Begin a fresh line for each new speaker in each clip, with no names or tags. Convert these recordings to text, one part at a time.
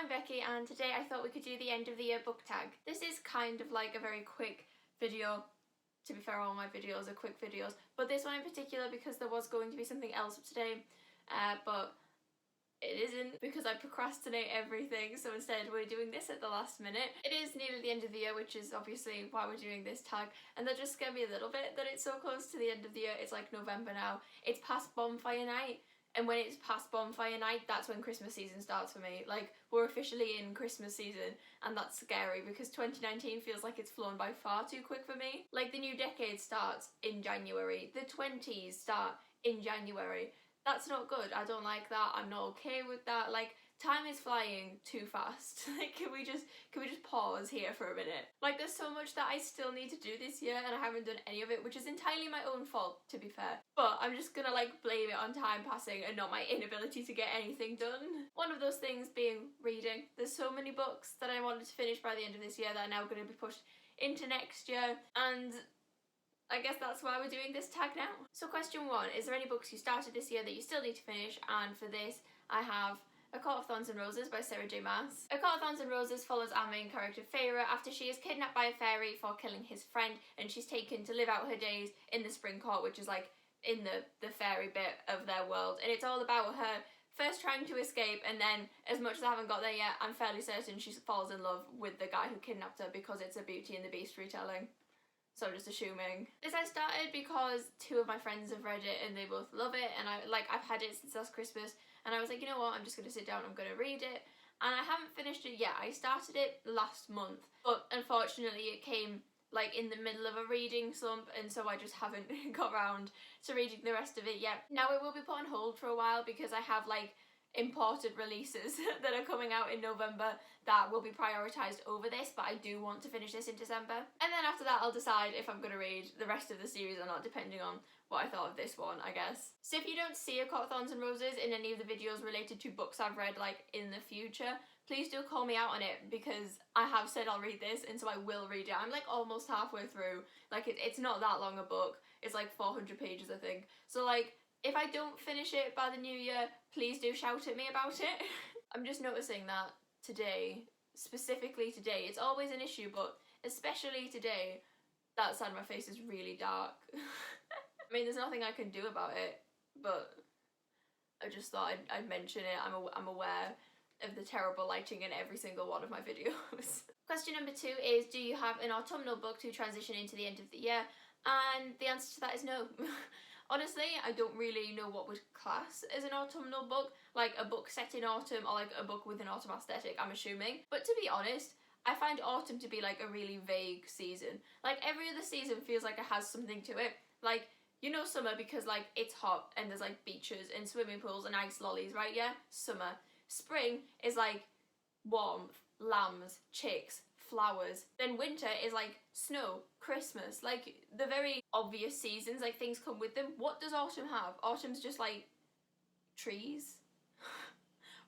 I'm Becky and today I thought we could do the end of the year book tag. This is kind of like a very quick video. To be fair, all my videos are quick videos, but this one in particular because there was going to be something else today, but it isn't because I procrastinate everything, so instead we're doing this at the last minute. It is nearly the end of the year, which is obviously why we're doing this tag, and that just scared me a little bit that it's so close to the end of the year. It's like November now. It's past bonfire night, and when it's past bonfire night, that's when Christmas season starts for me. Like, we're officially in Christmas season, and that's scary because 2019 feels like it's flown by far too quick for me. Like, the new decade starts in January. The 20s start in January. That's not good. I don't like that. I'm not okay with that. Like, time is flying too fast. Like, can we just pause here for a minute? Like, there's so much that I still need to do this year and I haven't done any of it, which is entirely my own fault, to be fair. But I'm just gonna like blame it on time passing and not my inability to get anything done. One of those things being reading. There's so many books that I wanted to finish by the end of this year that are now going to be pushed into next year, and I guess that's why we're doing this tag now. So question 1, is there any books you started this year that you still need to finish? And for this, I have A Court of Thorns and Roses by Sarah J Maas. A Court of Thorns and Roses follows our main character Feyre after she is kidnapped by a fairy for killing his friend, and she's taken to live out her days in the Spring Court, which is like in the fairy bit of their world. And it's all about her first trying to escape, and then, as much as I haven't got there yet, I'm fairly certain she falls in love with the guy who kidnapped her because it's a Beauty and the Beast retelling. So I'm just assuming. This I started because 2 of my friends have read it and they both love it, and I've had it since last Christmas, and I was like, you know what, I'm just going to sit down, I'm going to read it. And I haven't finished it yet. I started it last month, but unfortunately it came like in the middle of a reading slump, and so I just haven't got around to reading the rest of it yet. Now it will be put on hold for a while because I have like important releases that are coming out in November that will be prioritised over this, but I do want to finish this in December. And then after that I'll decide if I'm going to read the rest of the series or not, depending on what I thought of this one, I guess. So if you don't see A Court of Thorns and Roses in any of the videos related to books I've read like in the future, please do call me out on it, because I have said I'll read this, and so I will read it. I'm like almost halfway through. Like it's not that long a book. It's like 400 pages I think. So like, if I don't finish it by the new year, please do shout at me about it. I'm just noticing that today, specifically today, it's always an issue, but especially today, that side of my face is really dark. I mean, there's nothing I can do about it, but I just thought I'd mention it. I'm aware of the terrible lighting in every single one of my videos. Question number 2 is, do you have an autumnal book to transition into the end of the year? And the answer to that is no. Honestly, I don't really know what would class as an autumnal book, like a book set in autumn or like a book with an autumn aesthetic, I'm assuming. But to be honest, I find autumn to be like a really vague season. Like every other season feels like it has something to it. Like, you know, summer because like it's hot and there's like beaches and swimming pools and ice lollies, right? Yeah, summer. Spring is like warmth, lambs, chicks, flowers. Then winter is like snow, Christmas, like the very obvious seasons, like things come with them. What does autumn have? Autumn's just like trees,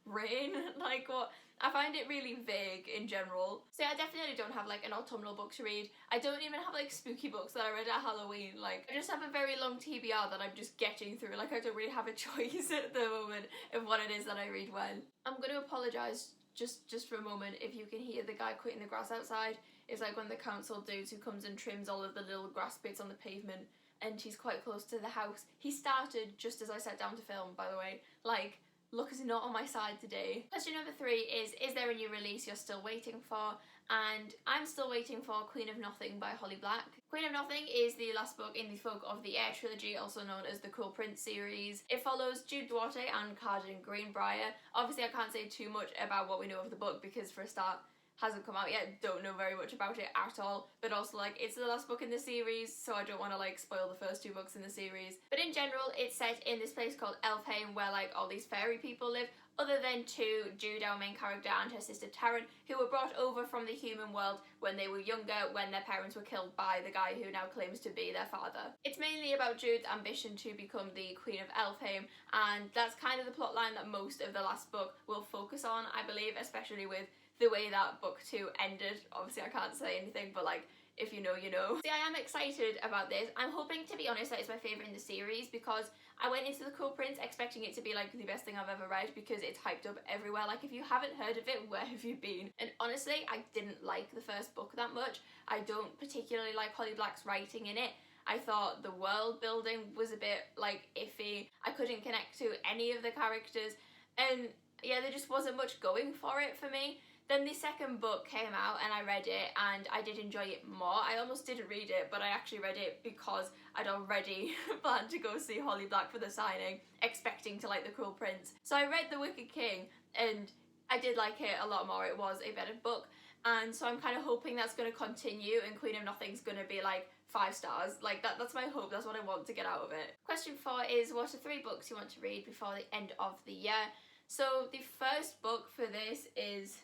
rain, like what? I find it really vague in general. So I definitely don't have like an autumnal book to read. I don't even have like spooky books that I read at Halloween. Like, I just have a very long TBR that I'm just getting through. Like, I don't really have a choice at the moment of what it is that I read when. I'm going to apologise just for a moment if you can hear the guy cutting the grass outside. It's like one of the council dudes who comes and trims all of the little grass bits on the pavement, and he's quite close to the house. He started just as I sat down to film, by the way. Like, luck is not on my side today. Question number 3 is there a new release you're still waiting for? And I'm still waiting for Queen of Nothing by Holly Black. Queen of Nothing is the last book in the Folk of the Air trilogy, also known as the Cruel Prince series. It follows Jude Duarte and Carden Greenbrier. Obviously I can't say too much about what we know of the book because, for a start, hasn't come out yet, don't know very much about it at all, but also like it's the last book in the series, so I don't want to like spoil the first 2 books in the series. But in general, it's set in this place called Elfhame where like all these fairy people live, other than 2, Jude, our main character, and her sister Taryn, who were brought over from the human world when they were younger, when their parents were killed by the guy who now claims to be their father. It's mainly about Jude's ambition to become the Queen of Elfhame, and that's kind of the plotline that most of the last book will focus on, I believe, especially with the way that book 2 ended. Obviously I can't say anything, but like if you know, you know. See, I am excited about this. I'm hoping, to be honest, that it's my favourite in the series, because I went into The Cruel Prince expecting it to be like the best thing I've ever read, because it's hyped up everywhere. Like, if you haven't heard of it, where have you been? And honestly, I didn't like the first book that much. I don't particularly like Holly Black's writing in it. I thought the world building was a bit like iffy. I couldn't connect to any of the characters, and yeah, there just wasn't much going for it for me. Then the second book came out and I read it, and I did enjoy it more. I almost didn't read it, but I actually read it because I'd already planned to go see Holly Black for the signing, expecting to like The Cruel Prince. So I read The Wicked King and I did like it a lot more. It was a better book, and so I'm kind of hoping that's going to continue and Queen of Nothing's going to be like 5 stars. Like, that's my hope. That's what I want to get out of it. Question 4 is, what are 3 books you want to read before the end of the year? So the first book for this is,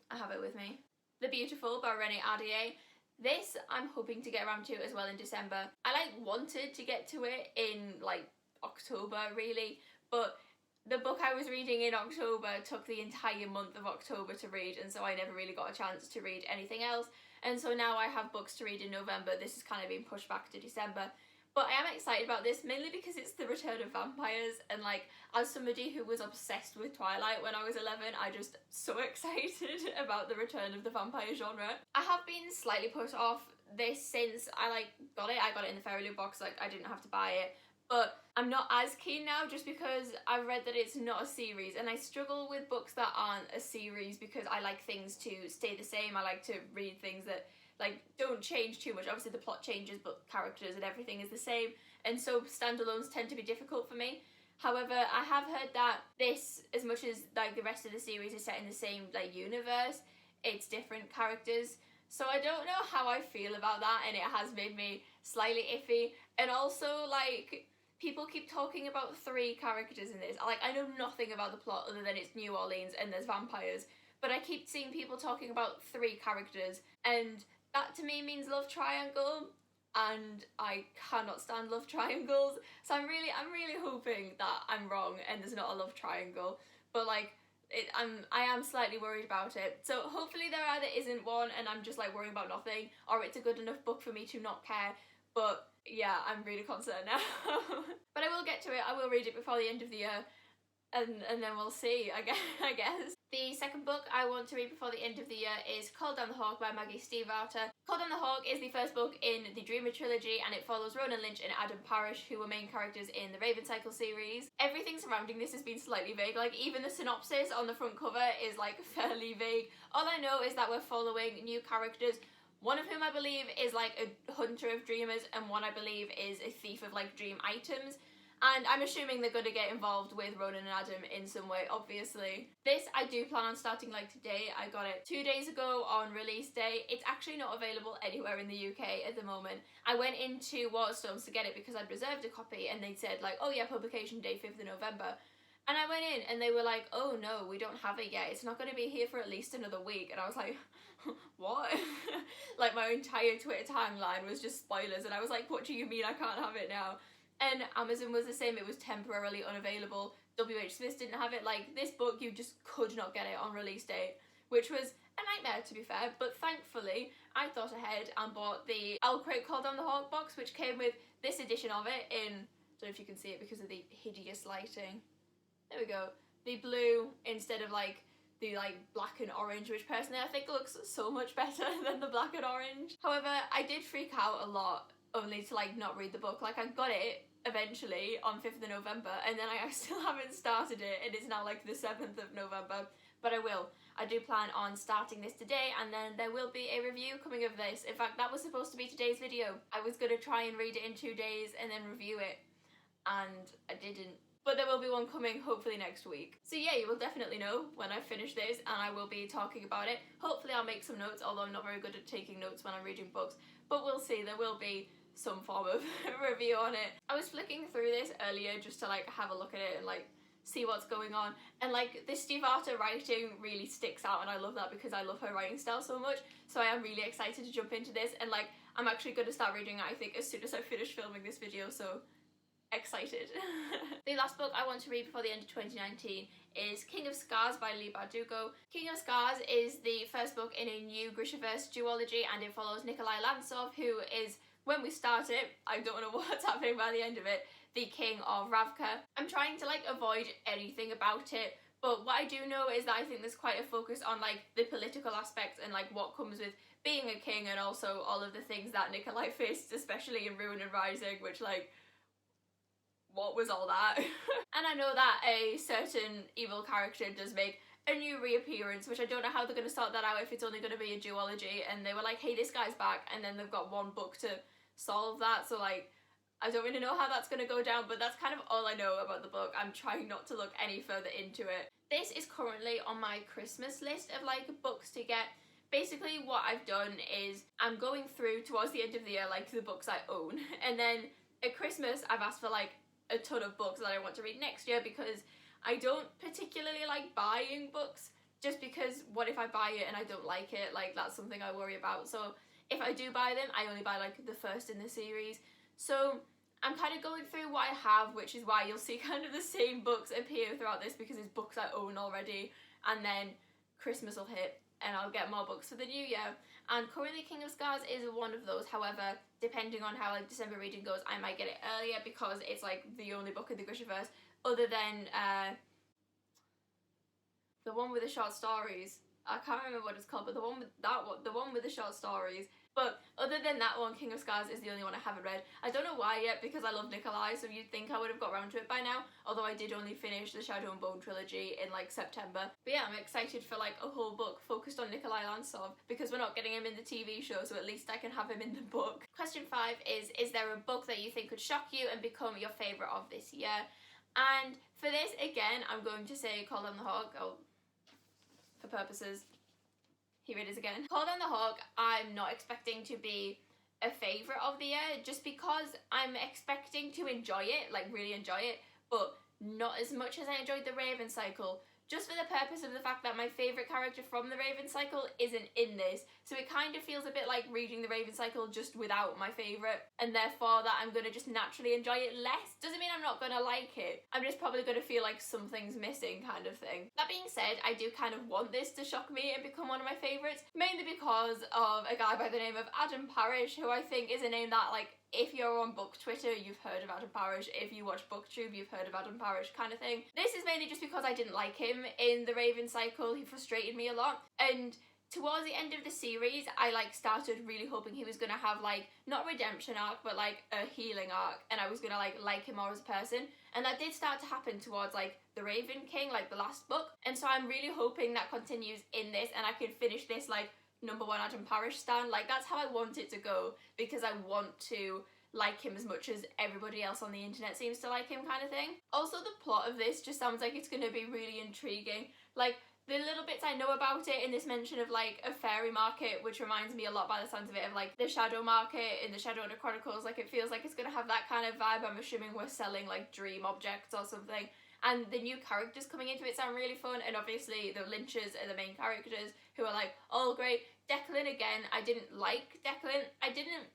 I have it with me, The Beautiful by Renée Ahdieh. This I'm hoping to get around to as well in December. I wanted to get to it in like October really, but the book I was reading in October took the entire month of October to read, and so I never really got a chance to read anything else. And so now I have books to read in November. This has kind of been pushed back to December. But I am excited about this, mainly because it's the return of vampires, and like, as somebody who was obsessed with Twilight when I was 11, I'm just so excited about the return of the vampire genre. I have been slightly put off this since I got it. I got it in the Fairy Loot box, like I didn't have to buy it. But I'm not as keen now, just because I've read that it's not a series, and I struggle with books that aren't a series because I like things to stay the same. I like to read things that like don't change too much. Obviously the plot changes, but characters and everything is the same, and so standalones tend to be difficult for me. However, I have heard that this, as much as like the rest of the series is set in the same like universe, it's different characters. So I don't know how I feel about that, and it has made me slightly iffy. And also, like, people keep talking about 3 characters in this. Like, I know nothing about the plot other than it's New Orleans and there's vampires, but I keep seeing people talking about 3 characters, and that to me means love triangle, and I cannot stand love triangles. So I'm really hoping that I'm wrong and there's not a love triangle. But like, I am slightly worried about it. So hopefully there either isn't one and I'm just like worrying about nothing, or it's a good enough book for me to not care. But yeah, I'm really concerned now. But I will get to it. I will read it before the end of the year. And then we'll see, I guess. The second book I want to read before the end of the year is Call Down the Hawk by Maggie Stiefvater. Call Down the Hawk is the first book in the Dreamer trilogy, and it follows Ronan Lynch and Adam Parrish, who were main characters in the Raven Cycle series. Everything surrounding this has been slightly vague. Like, even the synopsis on the front cover is like fairly vague. All I know is that we're following new characters, one of whom I believe is like a hunter of dreamers, and one I believe is a thief of like dream items. And I'm assuming they're going to get involved with Ronan and Adam in some way, obviously. This I do plan on starting like today. I got it 2 days ago on release day. It's actually not available anywhere in the UK at the moment. I went into Waterstones to get it because I'd reserved a copy, and they'd said like, oh yeah, publication day 5th of November. And I went in and they were like, oh no, we don't have it yet. It's not going to be here for at least another week. And I was like, what? Like, my entire Twitter timeline was just spoilers, and I was like, what do you mean I can't have it now? And Amazon was the same. It was temporarily unavailable. WH Smith didn't have it. Like, this book, you just could not get it on release date, which was a nightmare, to be fair. But thankfully, I thought ahead and bought the Owl Crate Call Down the Hawk box, which came with this edition of it in, I don't know if you can see it because of the hideous lighting. There we go. The blue instead of like the like black and orange, which personally I think looks so much better than the black and orange. However, I did freak out a lot only to like not read the book. Like, I got it eventually on 5th of November, and then I still haven't started it, and it's now like the 7th of November, but I will. I do plan on starting this today, and then there will be a review coming of this. In fact, that was supposed to be today's video. I was going to try and read it in 2 days and then review it, and I didn't. But there will be one coming hopefully next week. So yeah, you will definitely know when I finish this, and I will be talking about it. Hopefully I'll make some notes, although I'm not very good at taking notes when I'm reading books, but we'll see. There will be some form of review on it. I was flicking through this earlier just to like have a look at it and like see what's going on, and like the Stiefvater writing really sticks out, and I love that because I love her writing style so much. So I am really excited to jump into this, and like I'm actually going to start reading it, I think, as soon as I finish filming this video, so excited. The last book I want to read before the end of 2019 is King of Scars by Leigh Bardugo. King of Scars is the first book in a new Grishaverse duology, and it follows Nikolai Lantsov, who is, when we start it, I don't know what's happening by the end of it, the king of Ravka. I'm trying to like avoid anything about it, but what I do know is that I think there's quite a focus on like the political aspects and like what comes with being a king, and also all of the things that Nikolai faced, especially in Ruin and Rising, which like, what was all that? And I know that a certain evil character does make a new reappearance, which I don't know how they're going to sort that out if it's only going to be a duology, and they were like, hey, this guy's back, and then they've got one book to solve that, so like, I don't really know how that's going to go down, but that's kind of all I know about the book. I'm trying not to look any further into it. This is currently on my Christmas list of like books to get. Basically what I've done is I'm going through towards the end of the year like the books I own, and then at Christmas I've asked for like a ton of books that I want to read next year, because I don't particularly like buying books, just because what if I buy it and I don't like it? Like, that's something I worry about. So if I do buy them, I only buy like the first in the series. So I'm kind of going through what I have, which is why you'll see kind of the same books appear throughout this, because it's books I own already, and then Christmas will hit and I'll get more books for the new year. And currently King of Scars is one of those. However, depending on how like December reading goes, I might get it earlier, because it's like the only book in the Grishaverse other than the one with the short stories. I can't remember what it's called, but the one with the short stories. But other than that one, King of Scars is the only one I haven't read. I don't know why yet, because I love Nikolai, so you'd think I would have got around to it by now, although I did only finish the Shadow and Bone trilogy in like September. But yeah, I'm excited for like a whole book focused on Nikolai Lantsov, because we're not getting him in the TV show, so at least I can have him in the book. Question 5 is there a book that you think could shock you and become your favourite of this year? And for this, again, I'm going to say Call Down the Hawk. For purposes, here it is again. Call Down the Hawk, I'm not expecting to be a favourite of the year, just because I'm expecting to enjoy it, like really enjoy it, but not as much as I enjoyed the Raven Cycle, just for the purpose of the fact that my favourite character from the Raven Cycle isn't in this, so it kind of feels a bit like reading the Raven Cycle just without my favourite, and therefore that I'm going to just naturally enjoy it less. Doesn't mean I'm not going to like it, I'm just probably going to feel like something's missing kind of thing. That being said, I do kind of want this to shock me and become one of my favourites, mainly because of a guy by the name of Adam Parrish, who I think is a name that, like, if you're on book Twitter, you've heard of Adam Parrish. If you watch BookTube, you've heard of Adam Parrish, kind of thing. This is mainly just because I didn't like him in the Raven Cycle. He frustrated me a lot. And towards the end of the series, I like started really hoping he was gonna have like, not a redemption arc, but like a healing arc, and I was gonna like him more as a person. And that did start to happen towards like the Raven King, like the last book. And so I'm really hoping that continues in this, and I can finish this like #1 Adam Parrish stan. Like, that's how I want it to go, because I want to like him as much as everybody else on the internet seems to like him, kind of thing. Also, the plot of this just sounds like it's going to be really intriguing. Like, the little bits I know about it, in this mention of like a fairy market, which reminds me a lot by the sounds of it of like the Shadow Market in the Shadowhunter Chronicles. Like, it feels like it's going to have that kind of vibe. I'm assuming we're selling like dream objects or something. And the new characters coming into it sound really fun, and obviously the Lynches are the main characters, who are like all great. Declan, again, I didn't like Declan. I didn't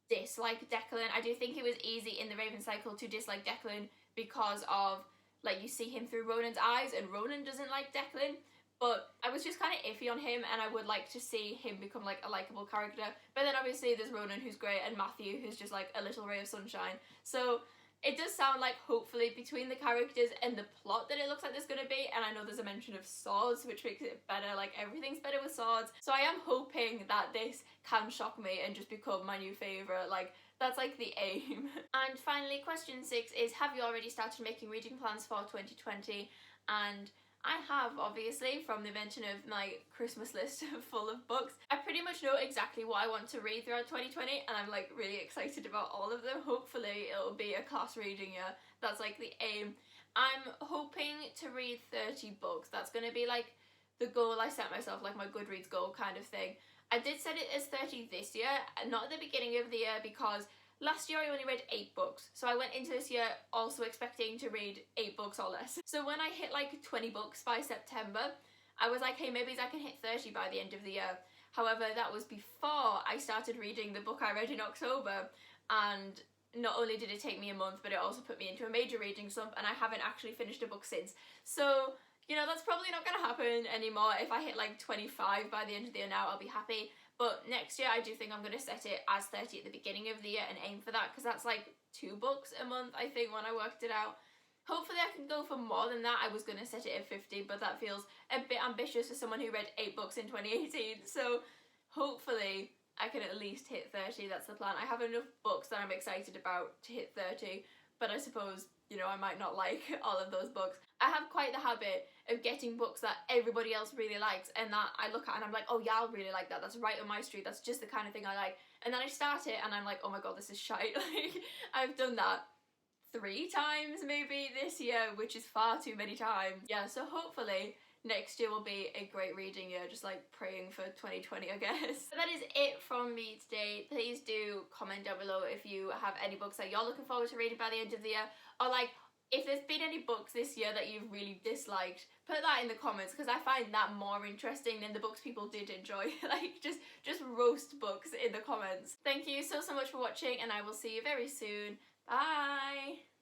dislike Declan. I do think it was easy in the Raven Cycle to dislike Declan because of, like, you see him through Ronan's eyes, and Ronan doesn't like Declan. But I was just kind of iffy on him, and I would like to see him become like a likeable character. But then obviously there's Ronan, who's great, and Matthew, who's just like a little ray of sunshine. So it does sound like, hopefully, between the characters and the plot that it looks like there's going to be, and I know there's a mention of swords, which makes it better. Like, everything's better with swords. So I am hoping that this can shock me and just become my new favourite. Like, that's like the aim. And finally, question 6 is, have you already started making reading plans for 2020? And I have, obviously, from the mention of my Christmas list full of books. I pretty much know exactly what I want to read throughout 2020, and I'm like really excited about all of them. Hopefully it'll be a class reading year. That's like the aim. I'm hoping to read 30 books. That's going to be like the goal I set myself, like my Goodreads goal kind of thing. I did set it as 30 this year, not at the beginning of the year, because last year I only read 8 books, so I went into this year also expecting to read 8 books or less. So when I hit like 20 books by September, I was like, hey, maybe I can hit 30 by the end of the year. However, that was before I started reading the book I read in October, and not only did it take me a month, but it also put me into a major reading slump, and I haven't actually finished a book since. So, you know, that's probably not going to happen anymore. If I hit like 25 by the end of the year now, I'll be happy. But next year, I do think I'm going to set it as 30 at the beginning of the year and aim for that, because that's like 2 books a month, I think, when I worked it out. Hopefully I can go for more than that. I was going to set it at 50, but that feels a bit ambitious for someone who read 8 books in 2018. So hopefully I can at least hit 30. That's the plan. I have enough books that I'm excited about to hit 30, but I suppose, you know, I might not like all of those books. I have quite the habit of getting books that everybody else really likes, and that I look at and I'm like, oh yeah, I'll really like that. That's right on my street. That's just the kind of thing I like. And then I start it and I'm like, oh my god, this is shite. Like, I've done that 3 times maybe this year, which is far too many times. Yeah, so hopefully next year will be a great reading year, just like praying for 2020, I guess. So that is it from me today. Please do comment down below if you have any books that you're looking forward to reading by the end of the year, or like if there's been any books this year that you've really disliked, put that in the comments, because I find that more interesting than the books people did enjoy. Like, just roast books in the comments. Thank you so much for watching, and I will see you very soon. Bye!